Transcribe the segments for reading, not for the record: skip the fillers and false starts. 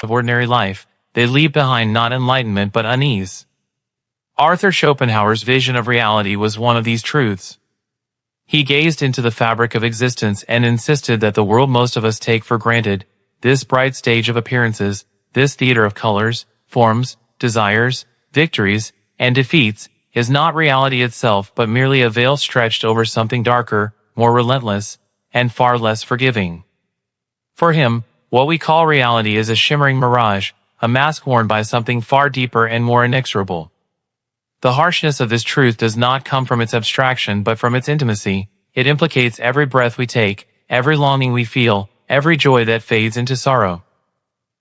of ordinary life, they leave behind not enlightenment but unease. Arthur Schopenhauer's vision of reality was one of these truths. He gazed into the fabric of existence and insisted that the world most of us take for granted, this bright stage of appearances, this theater of colors, forms, desires, victories, and defeats, is not reality itself but merely a veil stretched over something darker, more relentless, and far less forgiving. For him, what we call reality is a shimmering mirage, a mask worn by something far deeper and more inexorable. The harshness of this truth does not come from its abstraction but from its intimacy. It implicates every breath we take, every longing we feel, every joy that fades into sorrow.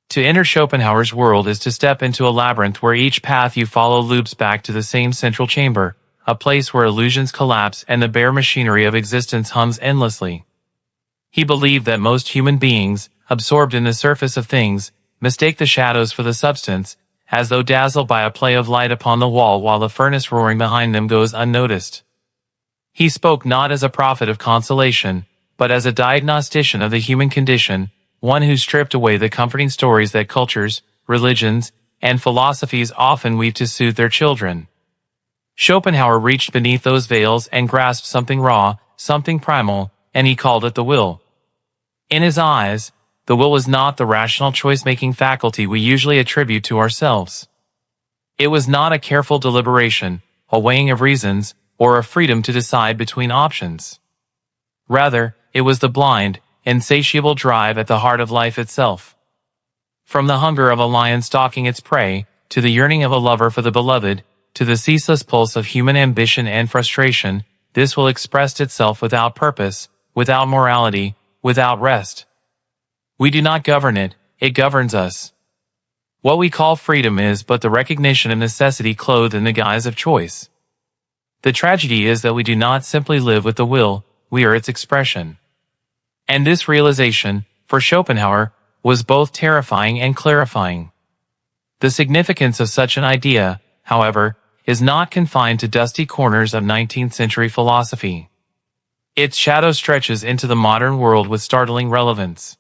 To enter Schopenhauer's world is to step into a labyrinth where each path you follow loops back to the same central chamber, a place where illusions collapse and the bare machinery of existence hums endlessly. He believed that most human beings, absorbed in the surface of things, mistake the shadows for the substance, as though dazzled by a play of light upon the wall while the furnace roaring behind them goes unnoticed. He spoke not as a prophet of consolation, but as a diagnostician of the human condition, one who stripped away the comforting stories that cultures, religions, and philosophies often weave to soothe their children. Schopenhauer reached beneath those veils and grasped something raw, something primal, and he called it the will. In his eyes, the will was not the rational choice-making faculty we usually attribute to ourselves. It was not a careful deliberation, a weighing of reasons, or a freedom to decide between options. Rather, it was the blind, insatiable drive at the heart of life itself. From the hunger of a lion stalking its prey, to the yearning of a lover for the beloved, to the ceaseless pulse of human ambition and frustration, this will expressed itself without purpose, without morality, without rest. We do not govern it, it governs us. What we call freedom is but the recognition of necessity clothed in the guise of choice. The tragedy is that we do not simply live with the will, we are its expression. And this realization, for Schopenhauer, was both terrifying and clarifying. The significance of such an idea, however, is not confined to dusty corners of 19th-century philosophy. Its shadow stretches into the modern world with startling relevance.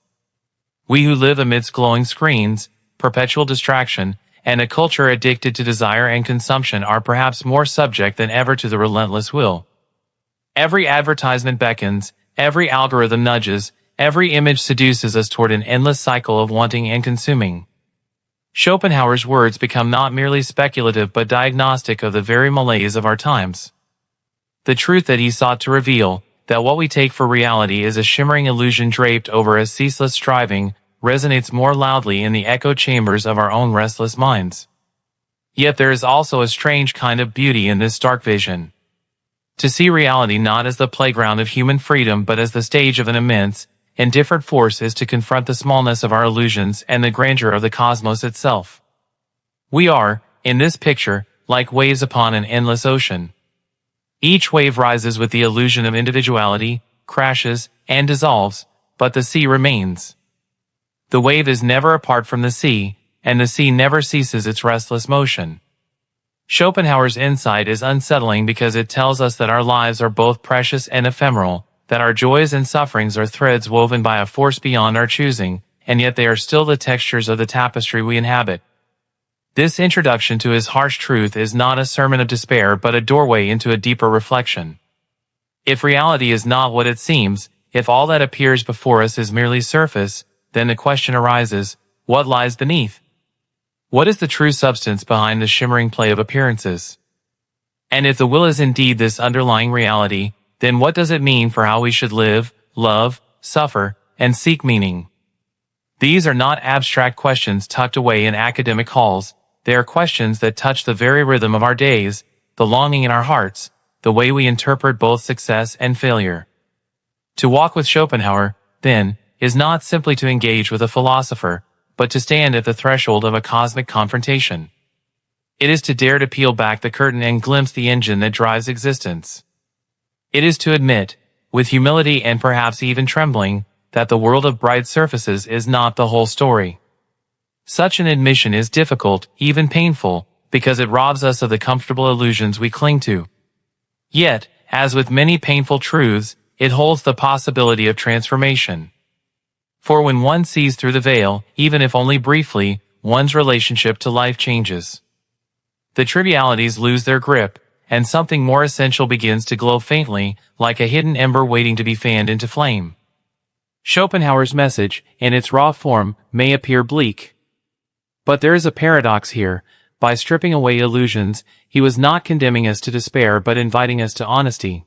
We who live amidst glowing screens, perpetual distraction, and a culture addicted to desire and consumption are perhaps more subject than ever to the relentless will. Every advertisement beckons, every algorithm nudges, every image seduces us toward an endless cycle of wanting and consuming. Schopenhauer's words become not merely speculative but diagnostic of the very malaise of our times. The truth that he sought to reveal, that what we take for reality is a shimmering illusion draped over a ceaseless striving, resonates more loudly in the echo chambers of our own restless minds. Yet there is also a strange kind of beauty in this stark vision. To see reality not as the playground of human freedom but as the stage of an immense, indifferent force is to confront the smallness of our illusions and the grandeur of the cosmos itself. We are, in this picture, like waves upon an endless ocean. Each wave rises with the illusion of individuality, crashes, and dissolves, but the sea remains. The wave is never apart from the sea, and the sea never ceases its restless motion. Schopenhauer's insight is unsettling because it tells us that our lives are both precious and ephemeral, that our joys and sufferings are threads woven by a force beyond our choosing, and yet they are still the textures of the tapestry we inhabit. This introduction to his harsh truth is not a sermon of despair but a doorway into a deeper reflection. If reality is not what it seems, if all that appears before us is merely surface, then the question arises, what lies beneath? What is the true substance behind the shimmering play of appearances? And if the will is indeed this underlying reality, then what does it mean for how we should live, love, suffer, and seek meaning? These are not abstract questions tucked away in academic halls. They are questions that touch the very rhythm of our days, the longing in our hearts, the way we interpret both success and failure. To walk with Schopenhauer, then, is not simply to engage with a philosopher, but to stand at the threshold of a cosmic confrontation. It is to dare to peel back the curtain and glimpse the engine that drives existence. It is to admit, with humility and perhaps even trembling, that the world of bright surfaces is not the whole story. Such an admission is difficult, even painful, because it robs us of the comfortable illusions we cling to. Yet, as with many painful truths, it holds the possibility of transformation. For when one sees through the veil, even if only briefly, one's relationship to life changes. The trivialities lose their grip, and something more essential begins to glow faintly, like a hidden ember waiting to be fanned into flame. Schopenhauer's message, in its raw form, may appear bleak. But there is a paradox here. By stripping away illusions, he was not condemning us to despair but inviting us to honesty.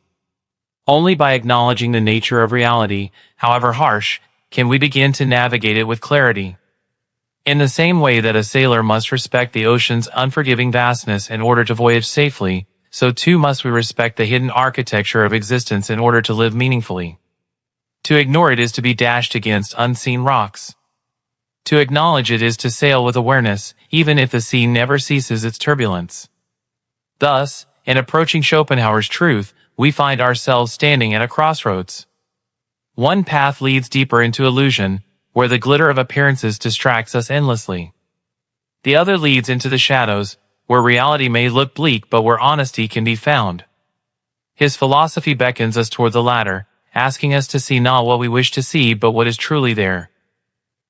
Only by acknowledging the nature of reality, however harsh, can we begin to navigate it with clarity. In the same way that a sailor must respect the ocean's unforgiving vastness in order to voyage safely, so too must we respect the hidden architecture of existence in order to live meaningfully. To ignore it is to be dashed against unseen rocks. To acknowledge it is to sail with awareness, even if the sea never ceases its turbulence. Thus, in approaching Schopenhauer's truth, we find ourselves standing at a crossroads. One path leads deeper into illusion, where the glitter of appearances distracts us endlessly. The other leads into the shadows, where reality may look bleak but where honesty can be found. His philosophy beckons us toward the latter, asking us to see not what we wish to see but what is truly there.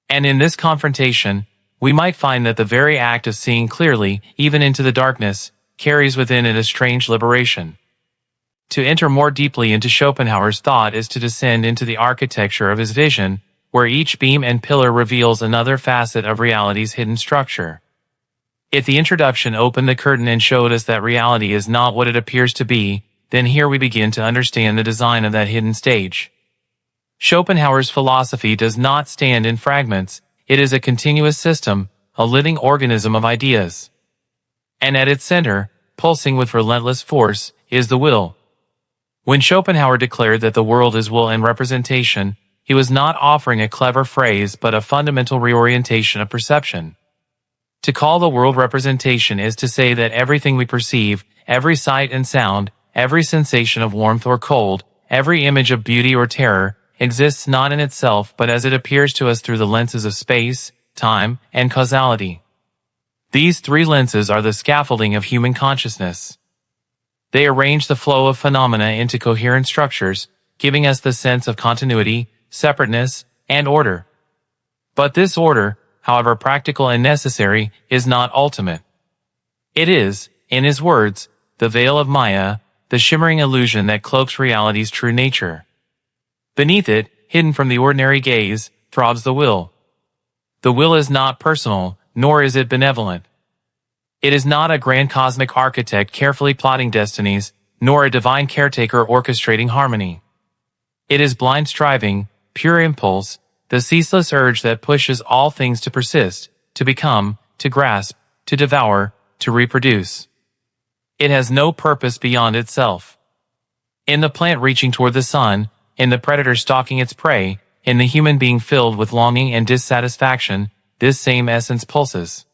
And in this confrontation, we might find that the very act of seeing clearly, even into the darkness, carries within it a strange liberation. To enter more deeply into Schopenhauer's thought is to descend into the architecture of his vision, where each beam and pillar reveals another facet of reality's hidden structure. If the introduction opened the curtain and showed us that reality is not what it appears to be, then here we begin to understand the design of that hidden stage. Schopenhauer's philosophy does not stand in fragments, it is a continuous system, a living organism of ideas. And at its center, pulsing with relentless force, is the will. When Schopenhauer declared that the world is will and representation, he was not offering a clever phrase but a fundamental reorientation of perception. To call the world representation is to say that everything we perceive, every sight and sound, every sensation of warmth or cold, every image of beauty or terror, exists not in itself but as it appears to us through the lenses of space, time, and causality. These three lenses are the scaffolding of human consciousness. They arrange the flow of phenomena into coherent structures, giving us the sense of continuity, separateness, and order. But this order, however practical and necessary, is not ultimate. It is, in his words, the veil of Maya, the shimmering illusion that cloaks reality's true nature. Beneath it, hidden from the ordinary gaze, throbs the will. The will is not personal, nor is it benevolent. It is not a grand cosmic architect carefully plotting destinies, nor a divine caretaker orchestrating harmony. It is blind striving, pure impulse, the ceaseless urge that pushes all things to persist, to become, to grasp, to devour, to reproduce. It has no purpose beyond itself. In the plant reaching toward the sun, in the predator stalking its prey, in the human being filled with longing and dissatisfaction, this same essence pulses.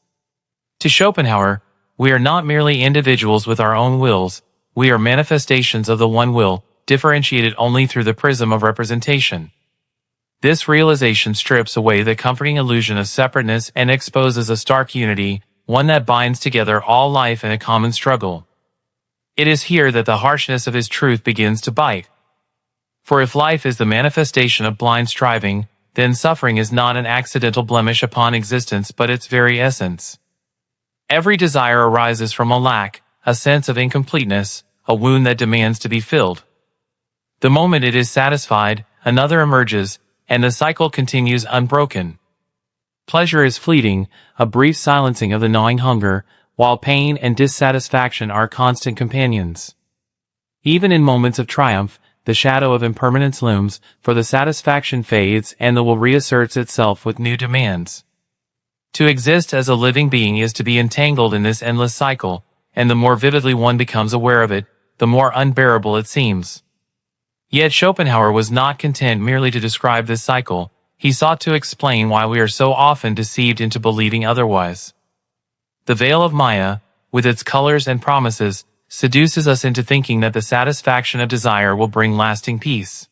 To Schopenhauer, we are not merely individuals with our own wills, we are manifestations of the one will, differentiated only through the prism of representation. This realization strips away the comforting illusion of separateness and exposes a stark unity, one that binds together all life in a common struggle. It is here that the harshness of his truth begins to bite. For if life is the manifestation of blind striving, then suffering is not an accidental blemish upon existence but its very essence. Every desire arises from a lack, a sense of incompleteness, a wound that demands to be filled. The moment it is satisfied, another emerges, and the cycle continues unbroken. Pleasure is fleeting, a brief silencing of the gnawing hunger, while pain and dissatisfaction are constant companions. Even in moments of triumph, the shadow of impermanence looms, for the satisfaction fades and the will reasserts itself with new demands. To exist as a living being is to be entangled in this endless cycle, and the more vividly one becomes aware of it, the more unbearable it seems. Yet Schopenhauer was not content merely to describe this cycle, he sought to explain why we are so often deceived into believing otherwise. The veil of Maya, with its colors and promises, seduces us into thinking that the satisfaction of desire will bring lasting peace.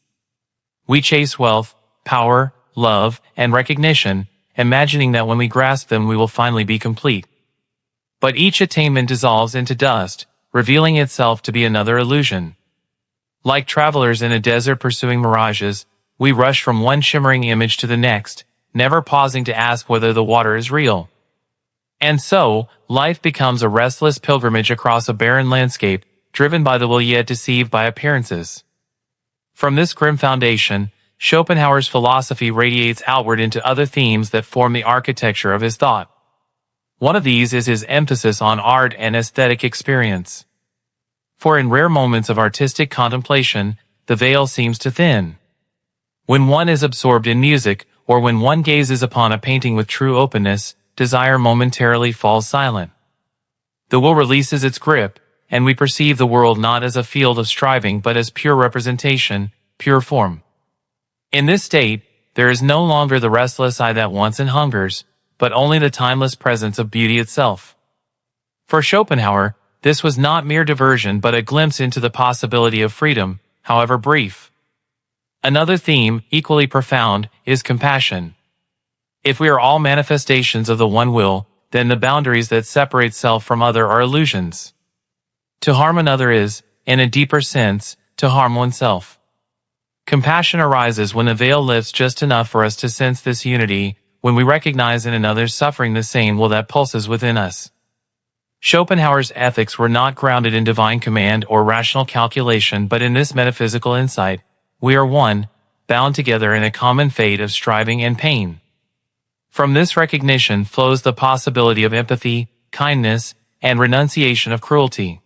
We chase wealth, power, love, and recognition, imagining that when we grasp them we will finally be complete. But each attainment dissolves into dust, revealing itself to be another illusion. Like travelers in a desert pursuing mirages, We rush from one shimmering image to the next, never pausing to ask whether the water is real. And so, life becomes a restless pilgrimage across a barren landscape, driven by the will yet deceived by appearances. From this grim foundation, Schopenhauer's philosophy radiates outward into other themes that form the architecture of his thought. One of these is his emphasis on art and aesthetic experience. For in rare moments of artistic contemplation, the veil seems to thin. When one is absorbed in music, or when one gazes upon a painting with true openness, desire momentarily falls silent. The will releases its grip, and we perceive the world not as a field of striving but as pure representation, pure form. In this state, there is no longer the restless eye that wants and hungers, but only the timeless presence of beauty itself. For Schopenhauer, this was not mere diversion but a glimpse into the possibility of freedom, however brief. Another theme, equally profound, is compassion. If we are all manifestations of the one will, then the boundaries that separate self from other are illusions. To harm another is, in a deeper sense, to harm oneself. Compassion arises when the veil lifts just enough for us to sense this unity, when we recognize in another's suffering the same will that pulses within us. Schopenhauer's ethics were not grounded in divine command or rational calculation but in this metaphysical insight: we are one, bound together in a common fate of striving and pain. From this recognition flows the possibility of empathy, kindness, and renunciation of cruelty.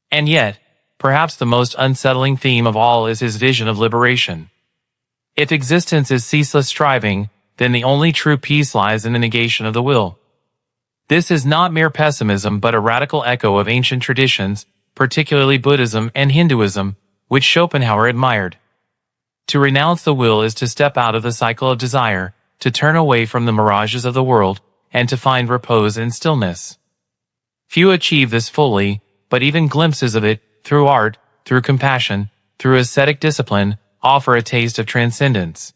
And yet, perhaps the most unsettling theme of all is his vision of liberation. If existence is ceaseless striving, then the only true peace lies in the negation of the will. This is not mere pessimism but a radical echo of ancient traditions, particularly Buddhism and Hinduism, which Schopenhauer admired. To renounce the will is to step out of the cycle of desire, to turn away from the mirages of the world, and to find repose in stillness. Few achieve this fully, but even glimpses of it, through art, through compassion, through ascetic discipline, offer a taste of transcendence.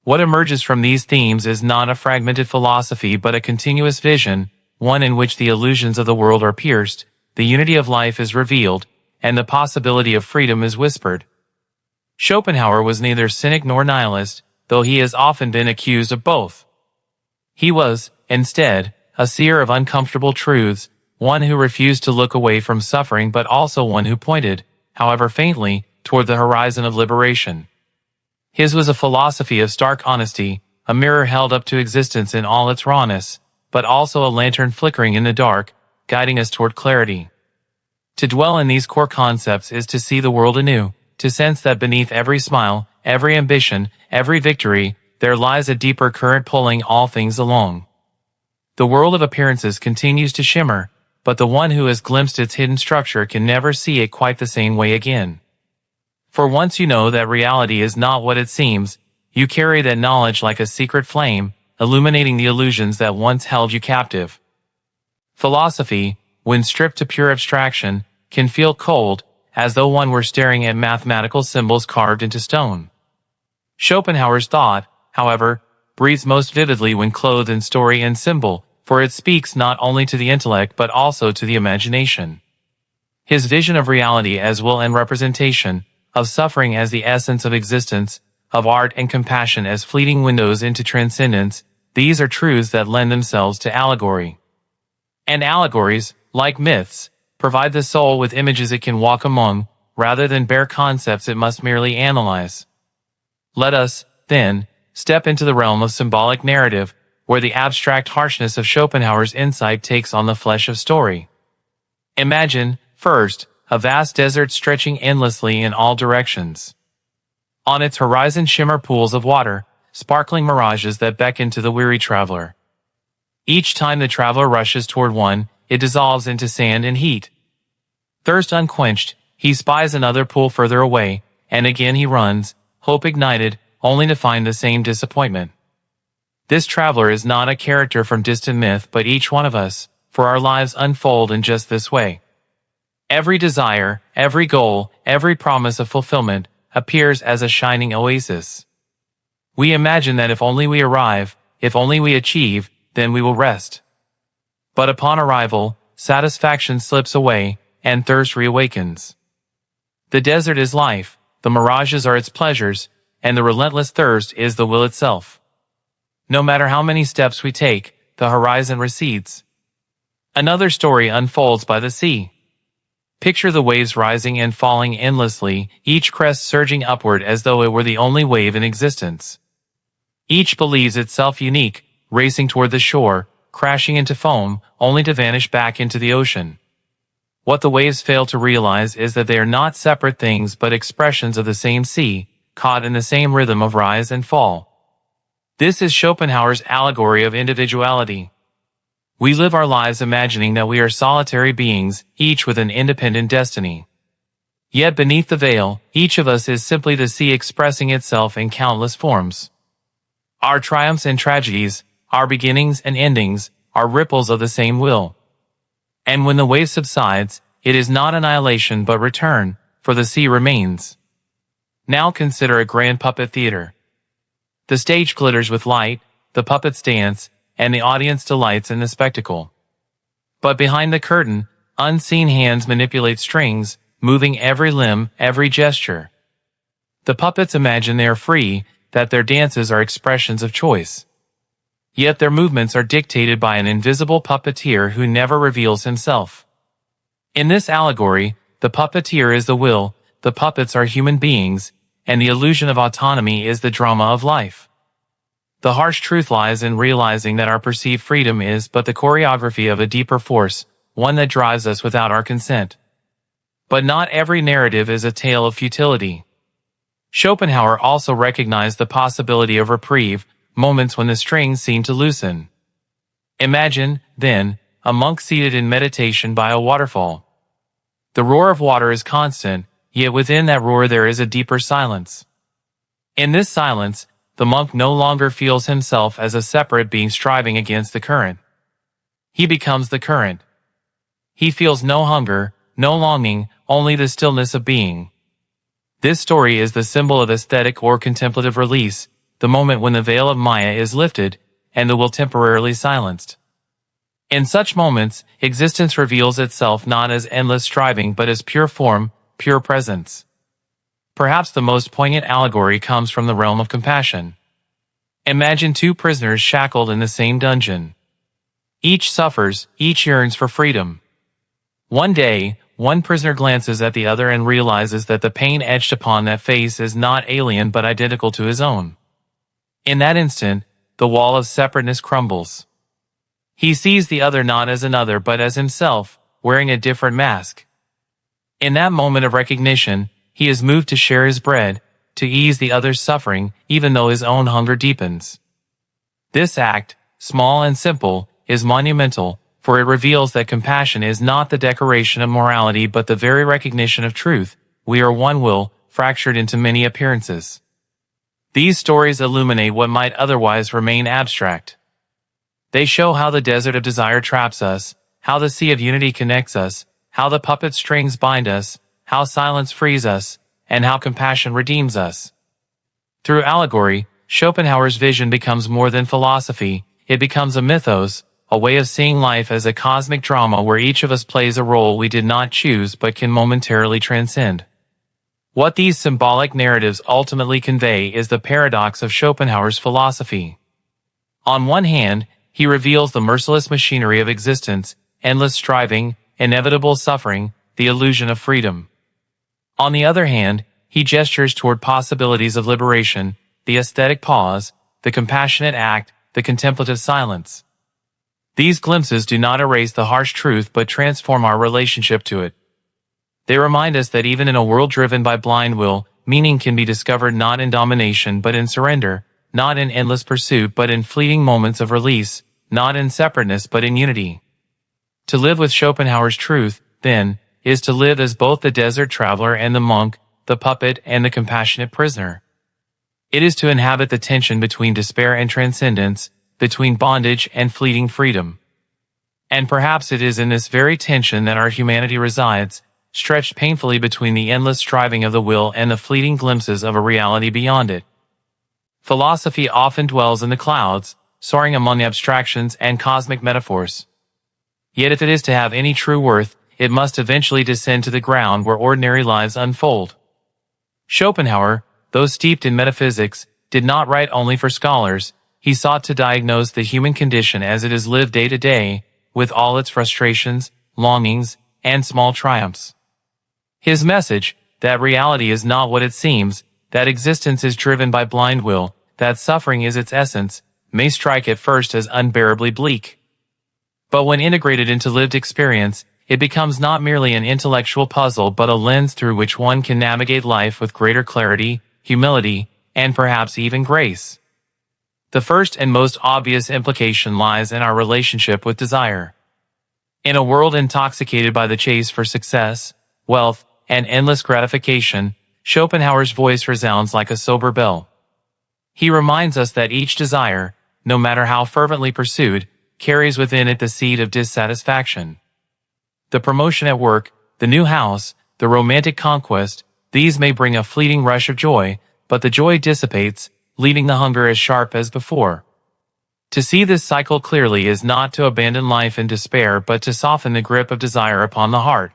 What emerges from these themes is not a fragmented philosophy but a continuous vision, one in which the illusions of the world are pierced, the unity of life is revealed, and the possibility of freedom is whispered. Schopenhauer was neither cynic nor nihilist, though he has often been accused of both. He was, instead, a seer of uncomfortable truths, one who refused to look away from suffering but also one who pointed, however faintly, toward the horizon of liberation. His was a philosophy of stark honesty, a mirror held up to existence in all its rawness, but also a lantern flickering in the dark, guiding us toward clarity. To dwell in these core concepts is to see the world anew, to sense that beneath every smile, every ambition, every victory, there lies a deeper current pulling all things along. The world of appearances continues to shimmer, but the one who has glimpsed its hidden structure can never see it quite the same way again. For once you know that reality is not what it seems, you carry that knowledge like a secret flame, illuminating the illusions that once held you captive. Philosophy, when stripped to pure abstraction, can feel cold, as though one were staring at mathematical symbols carved into stone. Schopenhauer's thought, however, breathes most vividly when clothed in story and symbol, for it speaks not only to the intellect but also to the imagination. His vision of reality as will and representation, of suffering as the essence of existence, of art and compassion as fleeting windows into transcendence, these are truths that lend themselves to allegory. And allegories, like myths, provide the soul with images it can walk among, rather than bare concepts it must merely analyze. Let us, then, step into the realm of symbolic narrative, where the abstract harshness of Schopenhauer's insight takes on the flesh of story. Imagine, first, a vast desert stretching endlessly in all directions. On its horizon shimmer pools of water, sparkling mirages that beckon to the weary traveler. Each time the traveler rushes toward one, it dissolves into sand and heat. Thirst unquenched, he spies another pool further away, and again he runs, hope ignited, only to find the same disappointment. This traveler is not a character from distant myth but each one of us, for our lives unfold in just this way. Every desire, every goal, every promise of fulfillment appears as a shining oasis. We imagine that if only we arrive, if only we achieve, then we will rest. But upon arrival, satisfaction slips away, and thirst reawakens. The desert is life, the mirages are its pleasures, and the relentless thirst is the will itself. No matter how many steps we take, the horizon recedes. Another story unfolds by the sea. Picture the waves rising and falling endlessly, each crest surging upward as though it were the only wave in existence. Each believes itself unique, racing toward the shore, crashing into foam, only to vanish back into the ocean. What the waves fail to realize is that they are not separate things but expressions of the same sea, caught in the same rhythm of rise and fall. This is Schopenhauer's allegory of individuality. We live our lives imagining that we are solitary beings, each with an independent destiny. Yet beneath the veil, each of us is simply the sea expressing itself in countless forms. Our triumphs and tragedies, our beginnings and endings, are ripples of the same will. And when the wave subsides, it is not annihilation but return, for the sea remains. Now consider a grand puppet theater. The stage glitters with light, the puppets dance, and the audience delights in the spectacle. But behind the curtain, unseen hands manipulate strings, moving every limb, every gesture. The puppets imagine they are free, that their dances are expressions of choice. Yet their movements are dictated by an invisible puppeteer who never reveals himself. In this allegory, the puppeteer is the will, the puppets are human beings, and the illusion of autonomy is the drama of life. The harsh truth lies in realizing that our perceived freedom is but the choreography of a deeper force, one that drives us without our consent. But not every narrative is a tale of futility. Schopenhauer also recognized the possibility of reprieve, moments when the strings seem to loosen. Imagine, then, a monk seated in meditation by a waterfall. The roar of water is constant, yet within that roar there is a deeper silence. In this silence, the monk no longer feels himself as a separate being striving against the current. He becomes the current. He feels no hunger, no longing, only the stillness of being. This story is the symbol of aesthetic or contemplative release, the moment when the veil of Maya is lifted, and the will temporarily silenced. In such moments, existence reveals itself not as endless striving but as pure form, pure presence. Perhaps the most poignant allegory comes from the realm of compassion. Imagine two prisoners shackled in the same dungeon. Each suffers, each yearns for freedom. One day, one prisoner glances at the other and realizes that the pain etched upon that face is not alien but identical to his own. In that instant, the wall of separateness crumbles. He sees the other not as another but as himself, wearing a different mask. In that moment of recognition, he is moved to share his bread, to ease the other's suffering, even though his own hunger deepens. This act, small and simple, is monumental, for it reveals that compassion is not the decoration of morality but the very recognition of truth. We are one will, fractured into many appearances. These stories illuminate what might otherwise remain abstract. They show how the desert of desire traps us, how the sea of unity connects us, how the puppet strings bind us, how silence frees us, and how compassion redeems us. Through allegory, Schopenhauer's vision becomes more than philosophy, it becomes a mythos, a way of seeing life as a cosmic drama where each of us plays a role we did not choose but can momentarily transcend. What these symbolic narratives ultimately convey is the paradox of Schopenhauer's philosophy. On one hand, he reveals the merciless machinery of existence, endless striving, inevitable suffering, the illusion of freedom. On the other hand, he gestures toward possibilities of liberation, the aesthetic pause, the compassionate act, the contemplative silence. These glimpses do not erase the harsh truth but transform our relationship to it. They remind us that even in a world driven by blind will, meaning can be discovered not in domination but in surrender, not in endless pursuit but in fleeting moments of release, not in separateness but in unity. To live with Schopenhauer's truth, then, is to live as both the desert traveler and the monk, the puppet and the compassionate prisoner. It is to inhabit the tension between despair and transcendence, between bondage and fleeting freedom. And perhaps it is in this very tension that our humanity resides, stretched painfully between the endless striving of the will and the fleeting glimpses of a reality beyond it. Philosophy often dwells in the clouds, soaring among abstractions and cosmic metaphors. Yet if it is to have any true worth, it must eventually descend to the ground where ordinary lives unfold. Schopenhauer, though steeped in metaphysics, did not write only for scholars. He sought to diagnose the human condition as it is lived day to day, with all its frustrations, longings, and small triumphs. His message, that reality is not what it seems, that existence is driven by blind will, that suffering is its essence, may strike at first as unbearably bleak. But when integrated into lived experience, it becomes not merely an intellectual puzzle but a lens through which one can navigate life with greater clarity, humility, and perhaps even grace. The first and most obvious implication lies in our relationship with desire. In a world intoxicated by the chase for success, wealth, and endless gratification, Schopenhauer's voice resounds like a sober bell. He reminds us that each desire, no matter how fervently pursued, carries within it the seed of dissatisfaction. The promotion at work, the new house, the romantic conquest, these may bring a fleeting rush of joy, but the joy dissipates, leaving the hunger as sharp as before. To see this cycle clearly is not to abandon life in despair but to soften the grip of desire upon the heart.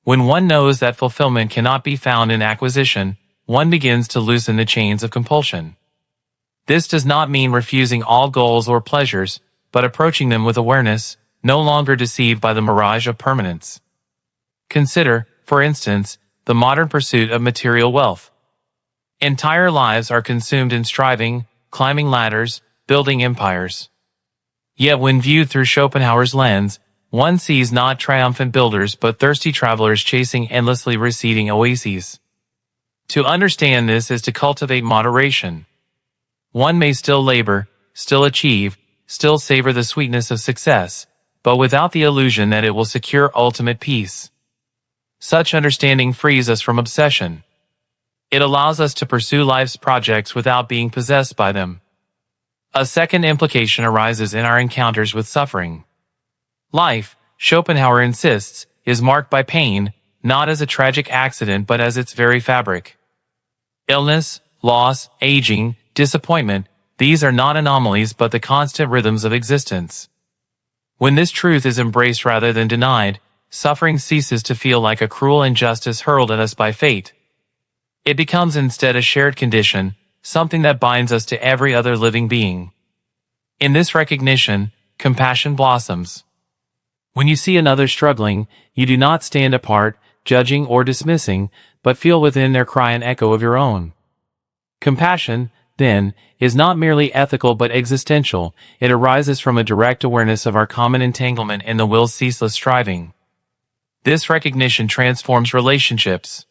When one knows that fulfillment cannot be found in acquisition, one begins to loosen the chains of compulsion. This does not mean refusing all goals or pleasures, but approaching them with awareness, no longer deceived by the mirage of permanence. Consider, for instance, the modern pursuit of material wealth. Entire lives are consumed in striving, climbing ladders, building empires. Yet when viewed through Schopenhauer's lens, one sees not triumphant builders but thirsty travelers chasing endlessly receding oases. To understand this is to cultivate moderation. One may still labor, still achieve, still savor the sweetness of success, but without the illusion that it will secure ultimate peace. Such understanding frees us from obsession. It allows us to pursue life's projects without being possessed by them. A second implication arises in our encounters with suffering. Life, Schopenhauer insists, is marked by pain, not as a tragic accident but as its very fabric. Illness, loss, aging, disappointment, these are not anomalies but the constant rhythms of existence. When this truth is embraced rather than denied, suffering ceases to feel like a cruel injustice hurled at us by fate. It becomes instead a shared condition, something that binds us to every other living being. In this recognition, compassion blossoms. When you see another struggling, you do not stand apart, judging or dismissing, but feel within their cry an echo of your own. Compassion, then, is not merely ethical but existential. It arises from a direct awareness of our common entanglement in the will's ceaseless striving. This recognition transforms relationships.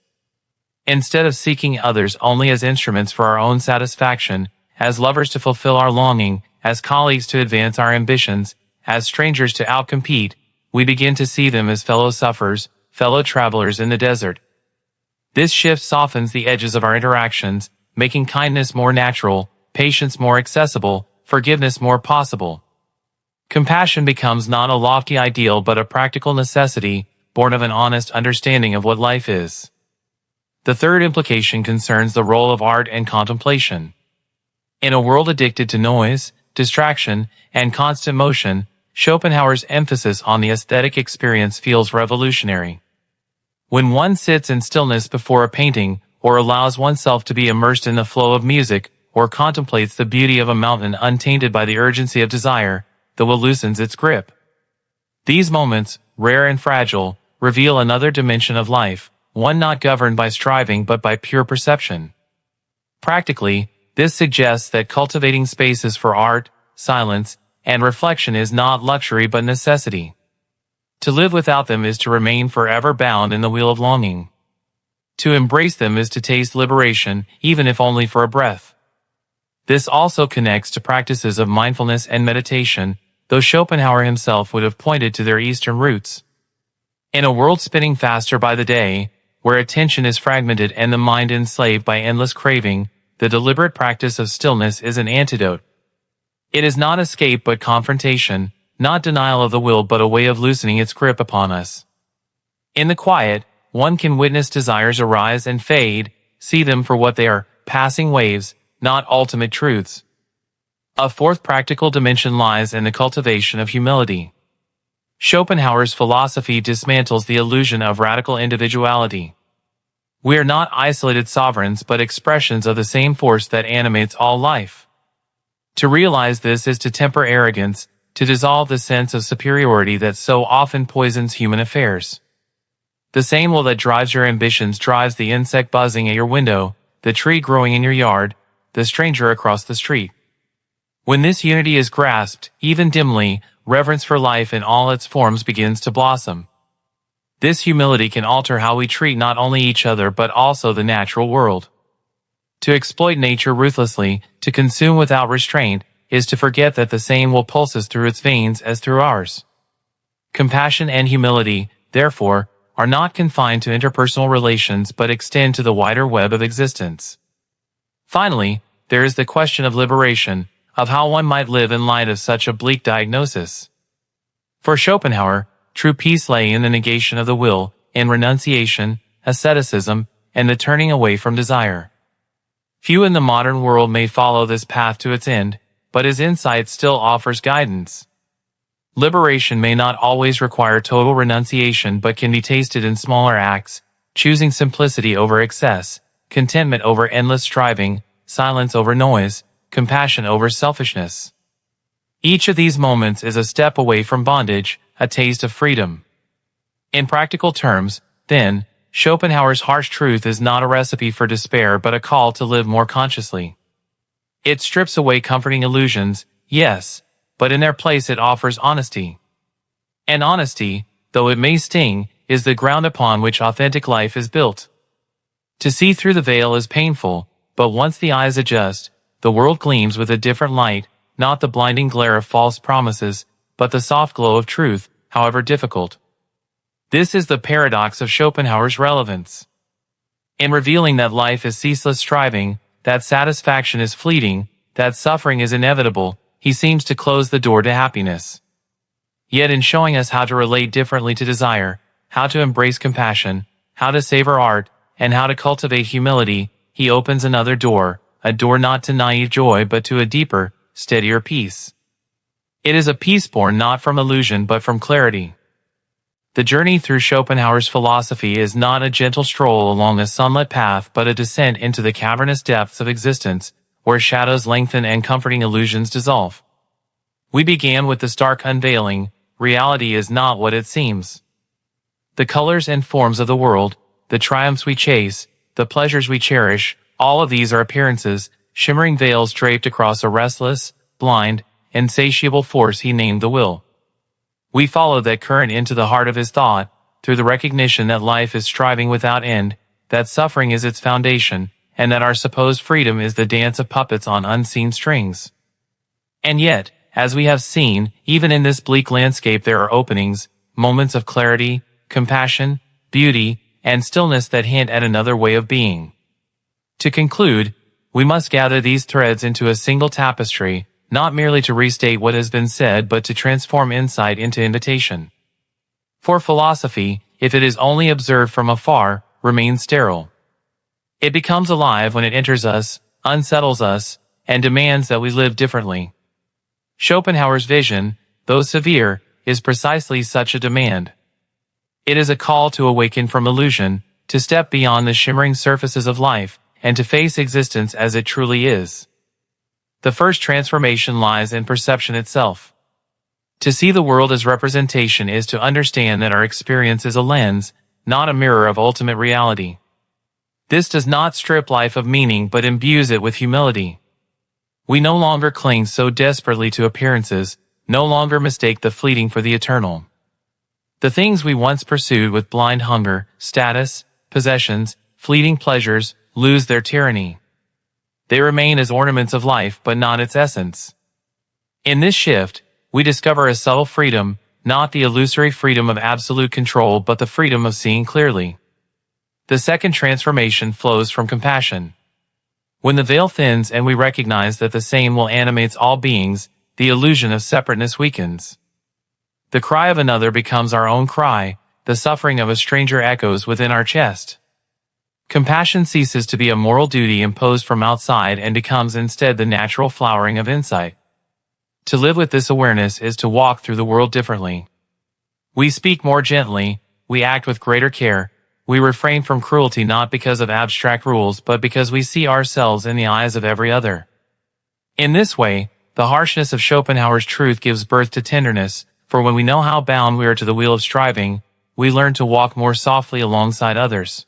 Instead of seeking others only as instruments for our own satisfaction, as lovers to fulfill our longing, as colleagues to advance our ambitions, as strangers to outcompete, we begin to see them as fellow sufferers, fellow travelers in the desert. This shift softens the edges of our interactions, making kindness more natural, patience more accessible, forgiveness more possible. Compassion becomes not a lofty ideal but a practical necessity, born of an honest understanding of what life is. The third implication concerns the role of art and contemplation. In a world addicted to noise, distraction, and constant motion, Schopenhauer's emphasis on the aesthetic experience feels revolutionary. When one sits in stillness before a painting, or allows oneself to be immersed in the flow of music, or contemplates the beauty of a mountain untainted by the urgency of desire, the will loosens its grip. These moments, rare and fragile, reveal another dimension of life, one not governed by striving but by pure perception. Practically, this suggests that cultivating spaces for art, silence, and reflection is not luxury but necessity. To live without them is to remain forever bound in the wheel of longing. To embrace them is to taste liberation, even if only for a breath. This also connects to practices of mindfulness and meditation, though Schopenhauer himself would have pointed to their Eastern roots. In a world spinning faster by the day, where attention is fragmented and the mind enslaved by endless craving, the deliberate practice of stillness is an antidote. It is not escape but confrontation, not denial of the will but a way of loosening its grip upon us. In the quiet, one can witness desires arise and fade, see them for what they are, passing waves, not ultimate truths. A fourth practical dimension lies in the cultivation of humility. Schopenhauer's philosophy dismantles the illusion of radical individuality. We are not isolated sovereigns but expressions of the same force that animates all life. To realize this is to temper arrogance, to dissolve the sense of superiority that so often poisons human affairs. The same will that drives your ambitions drives the insect buzzing at your window, the tree growing in your yard, the stranger across the street. When this unity is grasped, even dimly, reverence for life in all its forms begins to blossom. This humility can alter how we treat not only each other but also the natural world. To exploit nature ruthlessly, to consume without restraint, is to forget that the same will pulses through its veins as through ours. Compassion and humility, therefore, are not confined to interpersonal relations but extend to the wider web of existence. Finally, there is the question of liberation, of how one might live in light of such a bleak diagnosis. For Schopenhauer, true peace lay in the negation of the will, in renunciation, asceticism, and the turning away from desire. Few in the modern world may follow this path to its end, but his insight still offers guidance. Liberation may not always require total renunciation but can be tasted in smaller acts, choosing simplicity over excess, contentment over endless striving, silence over noise, compassion over selfishness. Each of these moments is a step away from bondage, a taste of freedom. In practical terms, then, Schopenhauer's harsh truth is not a recipe for despair but a call to live more consciously. It strips away comforting illusions, yes, but in their place it offers honesty. And honesty, though it may sting, is the ground upon which authentic life is built. To see through the veil is painful, but once the eyes adjust, the world gleams with a different light, not the blinding glare of false promises, but the soft glow of truth, however difficult. This is the paradox of Schopenhauer's relevance. In revealing that life is ceaseless striving, that satisfaction is fleeting, that suffering is inevitable, he seems to close the door to happiness. Yet in showing us how to relate differently to desire, how to embrace compassion, how to savor art, and how to cultivate humility, he opens another door, a door not to naive joy but to a deeper, steadier peace. It is a peace born not from illusion but from clarity. The journey through Schopenhauer's philosophy is not a gentle stroll along a sunlit path but a descent into the cavernous depths of existence, where shadows lengthen and comforting illusions dissolve. We began with the stark unveiling, reality is not what it seems. The colors and forms of the world, the triumphs we chase, the pleasures we cherish, all of these are appearances, shimmering veils draped across a restless, blind, insatiable force he named the will. We follow that current into the heart of his thought, through the recognition that life is striving without end, that suffering is its foundation, and that our supposed freedom is the dance of puppets on unseen strings. And yet, as we have seen, even in this bleak landscape there are openings, moments of clarity, compassion, beauty, and stillness that hint at another way of being. To conclude, we must gather these threads into a single tapestry, not merely to restate what has been said but to transform insight into invitation. For philosophy, if it is only observed from afar, remains sterile. It becomes alive when it enters us, unsettles us, and demands that we live differently. Schopenhauer's vision, though severe, is precisely such a demand. It is a call to awaken from illusion, to step beyond the shimmering surfaces of life, and to face existence as it truly is. The first transformation lies in perception itself. To see the world as representation is to understand that our experience is a lens, not a mirror of ultimate reality. This does not strip life of meaning but imbues it with humility. We no longer cling so desperately to appearances, no longer mistake the fleeting for the eternal. The things we once pursued with blind hunger, status, possessions, fleeting pleasures, lose their tyranny. They remain as ornaments of life but not its essence. In this shift, we discover a subtle freedom, not the illusory freedom of absolute control but the freedom of seeing clearly. The second transformation flows from compassion. When the veil thins and we recognize that the same will animates all beings, the illusion of separateness weakens. The cry of another becomes our own cry, the suffering of a stranger echoes within our chest. Compassion ceases to be a moral duty imposed from outside and becomes instead the natural flowering of insight. To live with this awareness is to walk through the world differently. We speak more gently, we act with greater care, we refrain from cruelty not because of abstract rules but because we see ourselves in the eyes of every other. In this way, the harshness of Schopenhauer's truth gives birth to tenderness, for when we know how bound we are to the wheel of striving, we learn to walk more softly alongside others.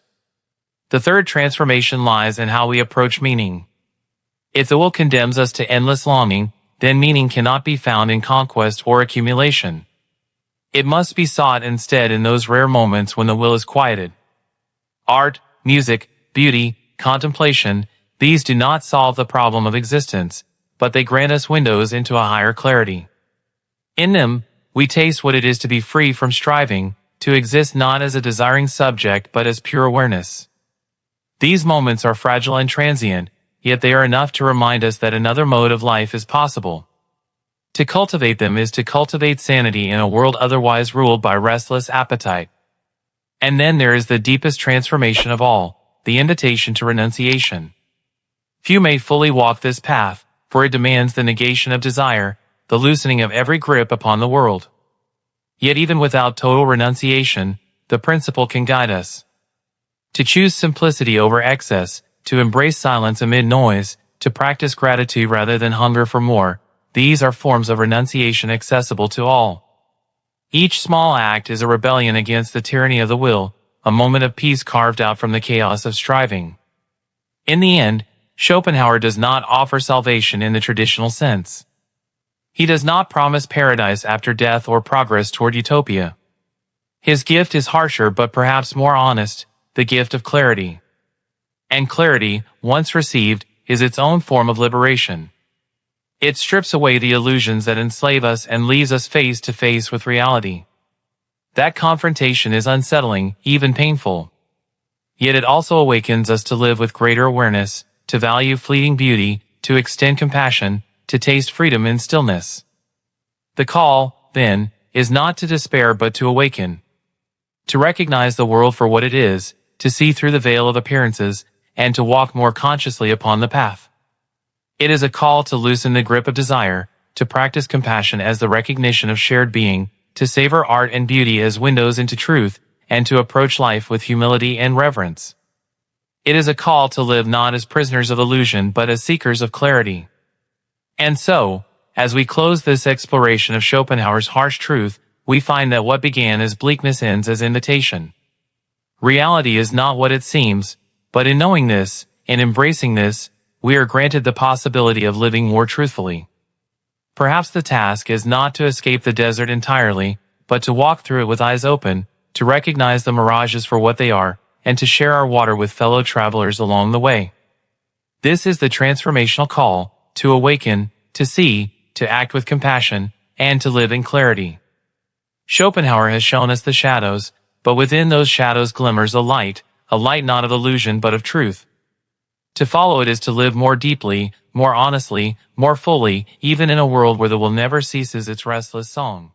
The third transformation lies in how we approach meaning. If the will condemns us to endless longing, then meaning cannot be found in conquest or accumulation. It must be sought instead in those rare moments when the will is quieted. Art, music, beauty, contemplation, these do not solve the problem of existence, but they grant us windows into a higher clarity. In them, we taste what it is to be free from striving, to exist not as a desiring subject but as pure awareness. These moments are fragile and transient, yet they are enough to remind us that another mode of life is possible. To cultivate them is to cultivate sanity in a world otherwise ruled by restless appetite. And then there is the deepest transformation of all, the invitation to renunciation. Few may fully walk this path, for it demands the negation of desire, the loosening of every grip upon the world. Yet even without total renunciation, the principle can guide us. To choose simplicity over excess, to embrace silence amid noise, to practice gratitude rather than hunger for more, these are forms of renunciation accessible to all. Each small act is a rebellion against the tyranny of the will, a moment of peace carved out from the chaos of striving. In the end, Schopenhauer does not offer salvation in the traditional sense. He does not promise paradise after death or progress toward utopia. His gift is harsher but perhaps more honest, the gift of clarity. And clarity, once received, is its own form of liberation. It strips away the illusions that enslave us and leaves us face to face with reality. That confrontation is unsettling, even painful. Yet it also awakens us to live with greater awareness, to value fleeting beauty, to extend compassion, to taste freedom in stillness. The call, then, is not to despair but to awaken. To recognize the world for what it is, to see through the veil of appearances, and to walk more consciously upon the path. It is a call to loosen the grip of desire, to practice compassion as the recognition of shared being, to savor art and beauty as windows into truth, and to approach life with humility and reverence. It is a call to live not as prisoners of illusion but as seekers of clarity. And so, as we close this exploration of Schopenhauer's harsh truth, we find that what began as bleakness ends as invitation. Reality is not what it seems, but in knowing this, in embracing this, we are granted the possibility of living more truthfully. Perhaps the task is not to escape the desert entirely, but to walk through it with eyes open, to recognize the mirages for what they are, and to share our water with fellow travelers along the way. This is the transformational call, to awaken, to see, to act with compassion, and to live in clarity. Schopenhauer has shown us the shadows, but within those shadows glimmers a light not of illusion but of truth. To follow it is to live more deeply, more honestly, more fully, even in a world where the will never ceases its restless song.